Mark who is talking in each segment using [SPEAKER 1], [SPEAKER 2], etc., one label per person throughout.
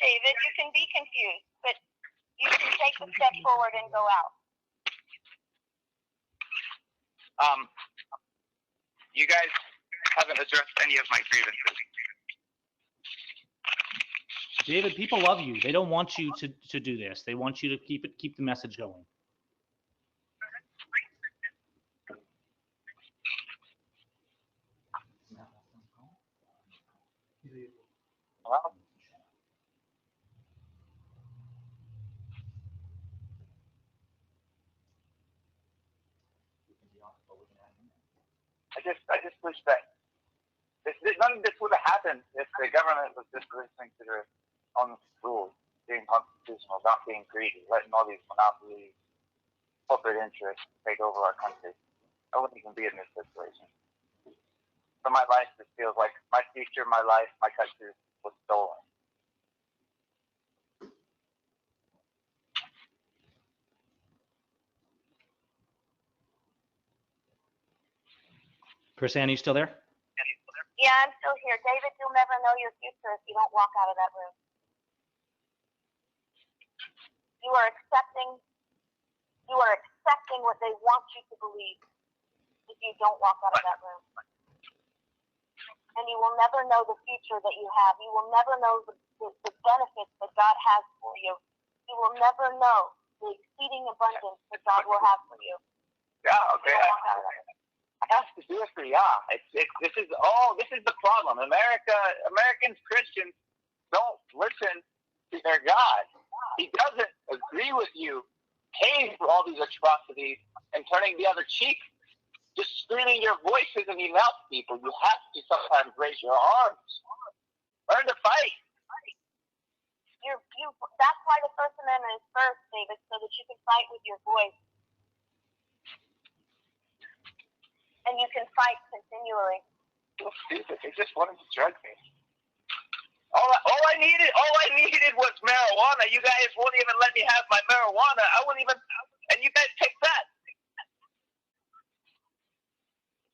[SPEAKER 1] David. You can be confused, but you can take a step forward and go out.
[SPEAKER 2] You guys haven't addressed any of my grievances.
[SPEAKER 3] David, people love you. They don't want you to do this. They want you to keep the message going.
[SPEAKER 2] Well, I just wish that none of this would have happened if the government was just listening to their own rules, being constitutional, not being greedy, letting all these monopoly corporate interests take over our country. I wouldn't even be in this situation. So my life just feels like my future, my life, my country was stolen.
[SPEAKER 3] Chris-Anne, you still there?
[SPEAKER 1] Yeah, I'm still here. David, you'll never know your future if you don't walk out of that room. You are accepting what they want you to believe if you don't walk out of that room. And you will never know the future that you have. You will never know the benefits that God has for you. You will never know the exceeding abundance that God will have for you.
[SPEAKER 2] Yeah, okay. I have to do it for this is the problem. Americans, Christians don't listen to their God. He doesn't agree with you paying for all these atrocities and turning the other cheek. Just screaming your voices and you mouth people. You have to sometimes raise your arms. Learn to fight.
[SPEAKER 1] That's why the First Amendment is first, David, so that you can fight with your voice. And you can fight continually.
[SPEAKER 2] So stupid. They just wanted to drug me. All I needed was marijuana. You guys won't even let me have my marijuana. And you guys take that.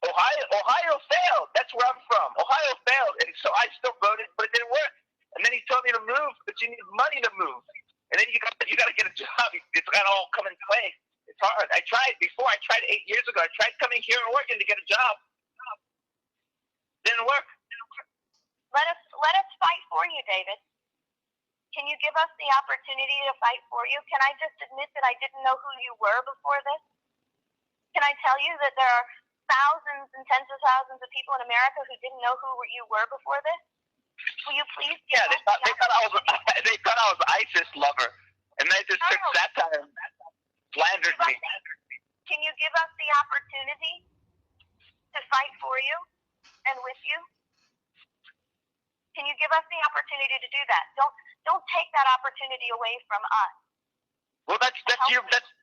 [SPEAKER 2] Ohio failed. That's where I'm from. Ohio failed, and so I still voted, but it didn't work. And then he told me to move, but you need money to move. And then you got to get a job. It's got to all come in play. It's hard. I tried before. I tried 8 years ago. I tried coming here in Oregon to get a job. Didn't work.
[SPEAKER 1] Let us fight for you, David. Can you give us the opportunity to fight for you? Can I just admit that I didn't know who you were before this? Can I tell you that there are thousands and tens of thousands of people in America who didn't know who you were before this? Will you please?
[SPEAKER 2] Yeah, they thought I was ISIS lover, and they just took satire and slandered me.
[SPEAKER 1] Can you give us the opportunity to fight for you and with you? Can you give us the opportunity to do that? Don't take that opportunity away from us.
[SPEAKER 2] Well, that's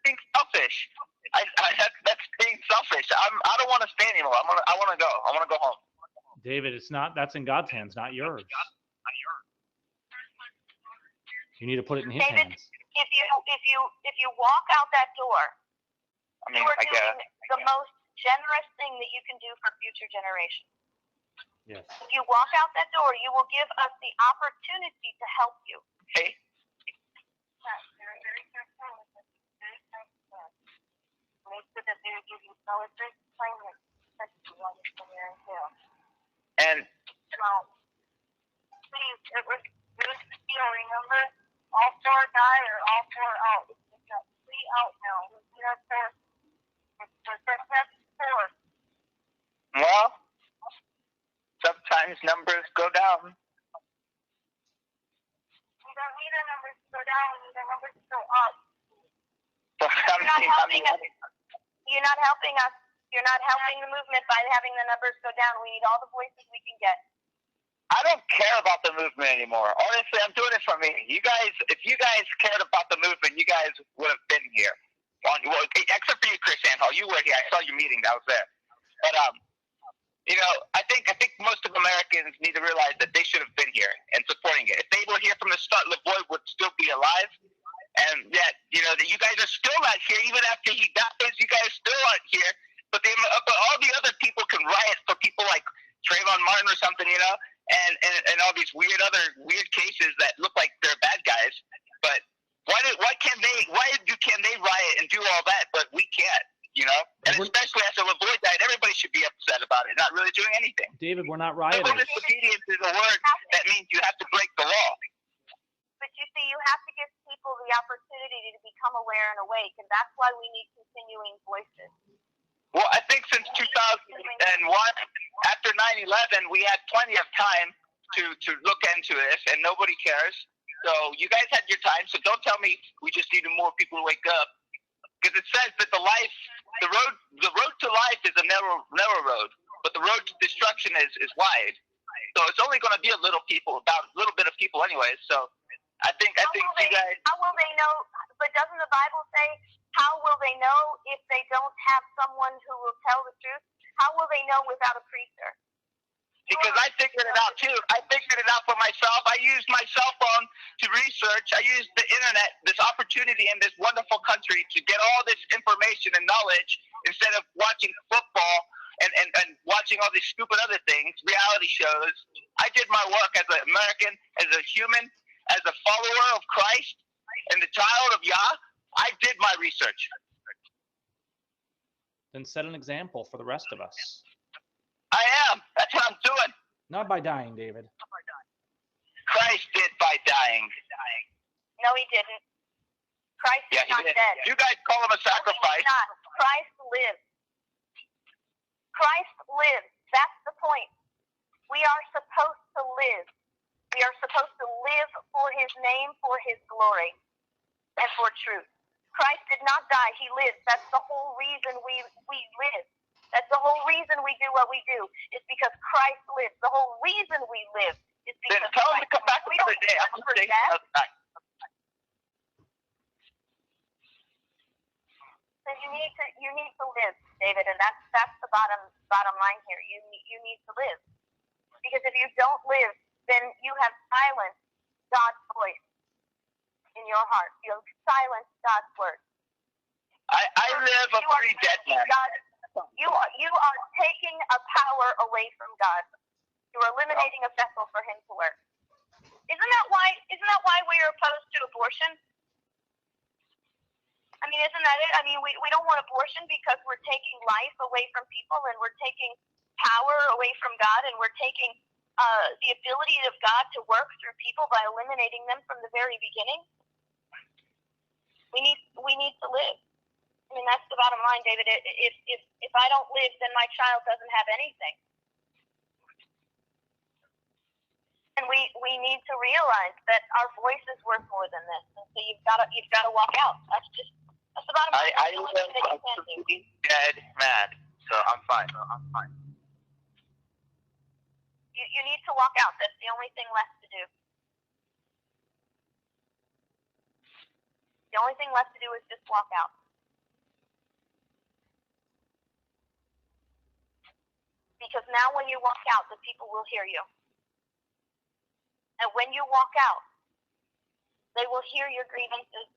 [SPEAKER 2] being selfish. That's being selfish. I don't want to stay anymore. I want to go. I want to go home.
[SPEAKER 3] David, that's in God's hands, not yours. You need to put it in His
[SPEAKER 1] David,
[SPEAKER 3] hands.
[SPEAKER 1] If you walk out that door, you are doing the most generous thing that you can do for future generations.
[SPEAKER 3] Yes.
[SPEAKER 1] If you walk out that door, you will give us the opportunity to help you.
[SPEAKER 2] Hey. And
[SPEAKER 1] please, it was remember, all four die or all four out. We've got 3 out now. We have 4.
[SPEAKER 2] Well, sometimes numbers go down.
[SPEAKER 1] We don't need our numbers to go down. We need our numbers to go up.
[SPEAKER 2] You're not helping us.
[SPEAKER 1] You're not helping us. You're not helping the movement by having the numbers go down. We need all the voices we can get.
[SPEAKER 2] I don't care about the movement anymore. Honestly, I'm doing it for me. You guys, if you guys cared about the movement, you guys would have been here. Well, except for you, Chris-Anne Hall. You were here. I saw your meeting. I was there. But I think most of Americans need to realize that they should have been here and supporting it. If they were here from the start, LeVoy would still be alive. And yet, that you guys are still not here. Even after he dies, you guys still aren't here. But all the other people can riot for people like Trayvon Martin or something, and all these weird cases that look like they're about it, not really doing anything.
[SPEAKER 3] David, we're not
[SPEAKER 2] Civil
[SPEAKER 3] rioters.
[SPEAKER 2] disobedience is a word that means you have to break the law.
[SPEAKER 1] But you see, you have to give people the opportunity to become aware and awake, and that's why we need continuing voices.
[SPEAKER 2] Well, I think since 2001, after 9/11, we had plenty of time to look into this, and nobody cares. So you guys had your time. So don't tell me we just needed more people to wake up, because it says that the road to life is a narrow road, but the road to destruction is wide. So it's only going to be a little bit of people anyway. So I think you guys.
[SPEAKER 1] How will they know? But doesn't the Bible say, how will they know if they don't have someone who will tell the truth? How will they know without a preacher?
[SPEAKER 2] Because I figured it out too. I figured it out for myself. I used my cell phone to research. I used the internet, this opportunity in this wonderful country, to get all this information and knowledge instead of watching football and watching all these stupid other things, reality shows. I did my work as an American, as a human, as a follower of Christ and the child of Yah. I did my research.
[SPEAKER 3] Then set an example for the rest of us.
[SPEAKER 2] I am. That's what I'm doing.
[SPEAKER 3] Not by dying, David.
[SPEAKER 2] Christ did by dying.
[SPEAKER 1] No, he didn't. Christ is not dead.
[SPEAKER 2] You guys call him a sacrifice.
[SPEAKER 1] No, Christ lives. Christ lives. That's the point. We are supposed to live. We are supposed to live for his name, for his glory, and for truth. Christ did not die. He lives. That's the whole reason we live. That's the whole reason we do what we do. It's because Christ lives. The whole reason we live is because
[SPEAKER 2] then tell him to come back another day. I'm going to stay another night.
[SPEAKER 1] So you need to live, David, and that's the bottom line here. You need to live, because if you don't live, then you have silenced God's voice in your heart. You have silenced God's word.
[SPEAKER 2] I live a free dead man.
[SPEAKER 1] You are taking a power away from God. You are eliminating a vessel for him to work. Isn't that why we are opposed to abortion? I mean, isn't that it? I mean, we don't want abortion because we're taking life away from people, and we're taking power away from God, and we're taking the ability of God to work through people by eliminating them from the very beginning. We need to live. I mean, that's the bottom line, David. If I don't live, then my child doesn't have anything. And we need to realize that our voice is worth more than this. And so you've got to walk out. That's the bottom line.
[SPEAKER 2] I live a free dead man, so I'm fine.
[SPEAKER 1] You need to walk out. That's the only thing left to do. The only thing left to do is just walk out. Because now when you walk out, the people will hear you. And when you walk out, they will hear your grievances,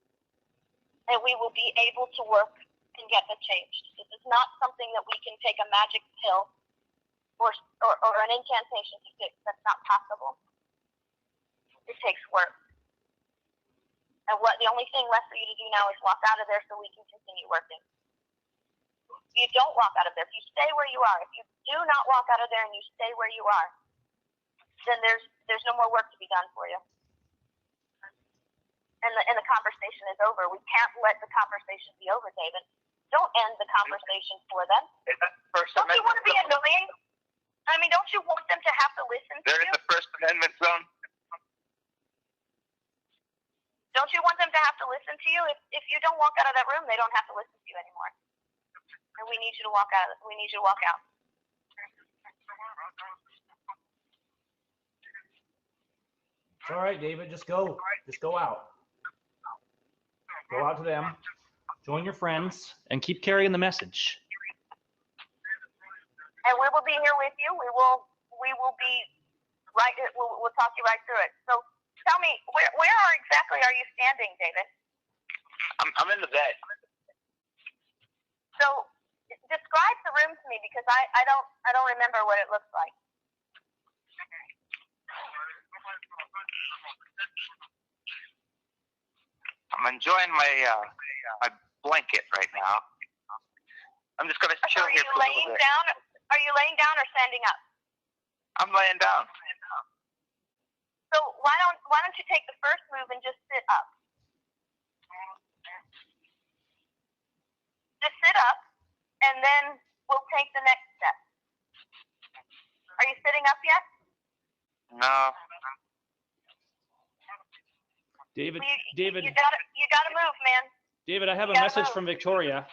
[SPEAKER 1] and we will be able to work and get them changed. This is not something that we can take a magic pill or an incantation to fix. That's not possible. It takes work. And the only thing left for you to do now is walk out of there so we can continue working. If you don't walk out of there, if you stay where you are, if you do not walk out of there and you stay where you are, then there's no more work to be done for you. And the conversation is over. We can't let the conversation be over, David. Don't end the conversation for them. Don't you want to be annoying? I mean, don't you want them to have to listen to you?
[SPEAKER 2] There is a First Amendment zone.
[SPEAKER 1] Don't you want them to have to listen to you? If you don't walk out of that room, they don't have to listen to you anymore. And we need you to walk out. We need you to walk out.
[SPEAKER 3] All right, David, just go. Just go out. Go out to them. Join your friends and keep carrying the message.
[SPEAKER 1] And we will be here with you. We will be right. We'll talk you right through it. So tell me, where exactly are you standing, David?
[SPEAKER 2] I'm in the bed.
[SPEAKER 1] So describe the room to me, because I don't remember what it looks like.
[SPEAKER 2] I'm enjoying my blanket right now. I'm just gonna chill here for a little bit.
[SPEAKER 1] Down? Are you laying down or standing up?
[SPEAKER 2] I'm laying down.
[SPEAKER 1] So why don't you take the first move and just sit up? Just sit up, and then we'll take the next step. Are you sitting up yet?
[SPEAKER 2] No.
[SPEAKER 3] David,
[SPEAKER 1] you gotta move, man.
[SPEAKER 3] David, I have a message from Victoria.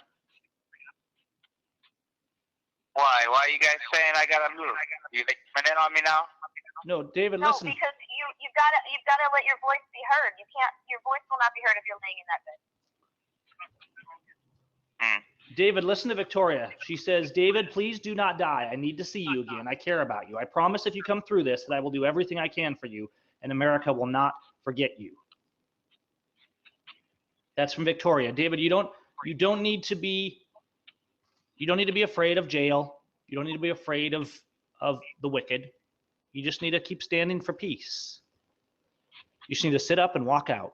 [SPEAKER 2] Why? Why are you guys saying I gotta move? You coming in on me now?
[SPEAKER 3] No, David,
[SPEAKER 1] no,
[SPEAKER 3] listen.
[SPEAKER 1] No, because you've gotta let your voice be heard. Your voice will not be heard if you're laying in that bed.
[SPEAKER 3] David, listen to Victoria. She says, David, please do not die. I need to see you again. I care about you. I promise if you come through this that I will do everything I can for you, and America will not forget you. That's from Victoria. David, you don't need to be afraid of jail. You don't need to be afraid of the wicked. You just need to keep standing for peace. You just need to sit up and walk out.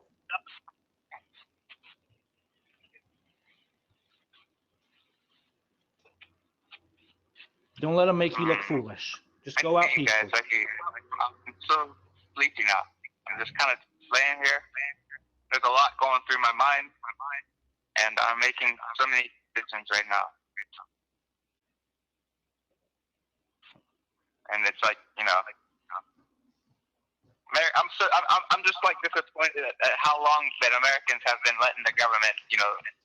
[SPEAKER 3] Don't let them make you look foolish. Just go out peacefully.
[SPEAKER 2] Guys, I'm so sleepy now. I'm just kind of laying here. There's a lot going through my mind, and I'm making so many decisions right now. And it's like, I'm just like disappointed at how long that Americans have been letting the government,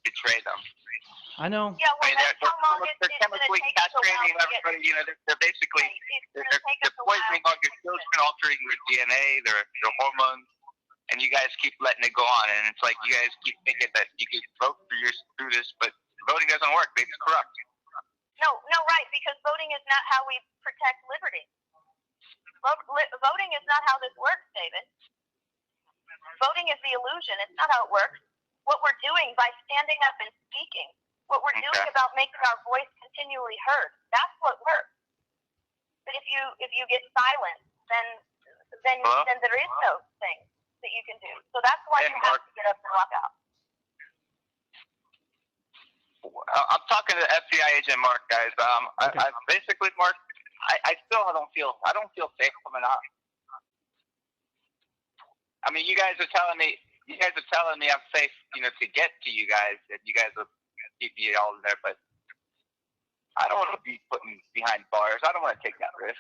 [SPEAKER 2] betray them.
[SPEAKER 3] I know.
[SPEAKER 1] Yeah, well,
[SPEAKER 2] they're chemically castrating everybody. They're basically they're poisoning all your children, altering your DNA, their hormones, and you guys keep letting it go on. And it's like you guys keep thinking that you can vote through this, but voting doesn't work. It's corrupt.
[SPEAKER 1] No, right, because voting is not how we protect liberty. Voting is not how this works, David. Voting is the illusion. It's not how it works. What we're doing by standing up and speaking, what we're doing about making our voice continually heard, that's what works. But if you get silent, then there is no thing that you can do. So that's why you have to get up and walk out.
[SPEAKER 2] I'm talking to FBI agent Mark, guys.
[SPEAKER 3] Okay.
[SPEAKER 2] I basically, Mark, I still don't feel safe coming out. I mean, you guys are telling me I'm safe, to get to you guys, and you guys will keep me all in there, but I don't want to be put behind bars. I don't want to take that risk.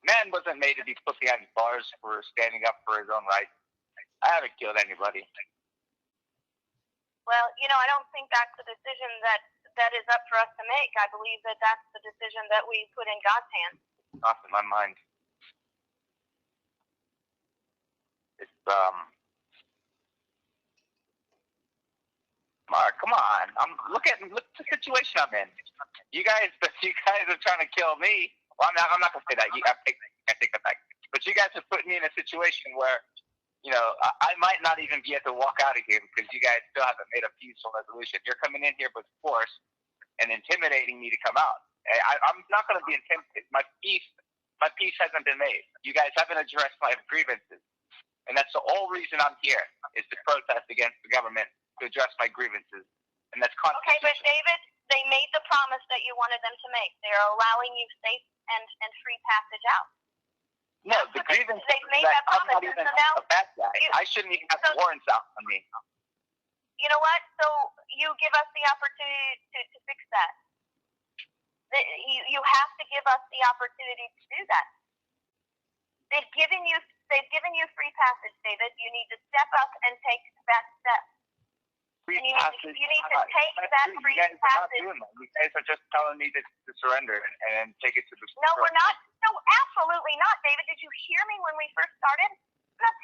[SPEAKER 2] Man wasn't made to be put behind bars for standing up for his own rights. I haven't killed anybody.
[SPEAKER 1] Well, I don't think that's a decision that is up for us to make. I believe that that's the decision that we put in God's hands.
[SPEAKER 2] Off in my mind. It's Mark, come on. Look at the situation I'm in. You guys are trying to kill me. Well, I'm not gonna say that. I take that back. But you guys are putting me in a situation where, I might not even be able to walk out of here because you guys still haven't made a peaceful resolution. You're coming in here with force and intimidating me to come out. I'm not going to be intimidated. My peace hasn't been made. You guys haven't addressed my grievances. And that's the whole reason I'm here, is to protest against the government, to address my grievances. And that's constitutional.
[SPEAKER 1] Okay, but David, they made the promise that you wanted them to make. They're allowing you safe and free passage out.
[SPEAKER 2] No, the grievance is that I'm not even a bad guy. I shouldn't even have warrants out on me.
[SPEAKER 1] You know what? So you give us the opportunity to fix that. You have to give us the opportunity to do that. They've given you free passage, David. You need to step up and take that step. You need to take that free passage.
[SPEAKER 2] You guys are just telling me to surrender and take it to the.
[SPEAKER 1] No, we're not. No, absolutely not, David. Did you hear me when we first started? I'm not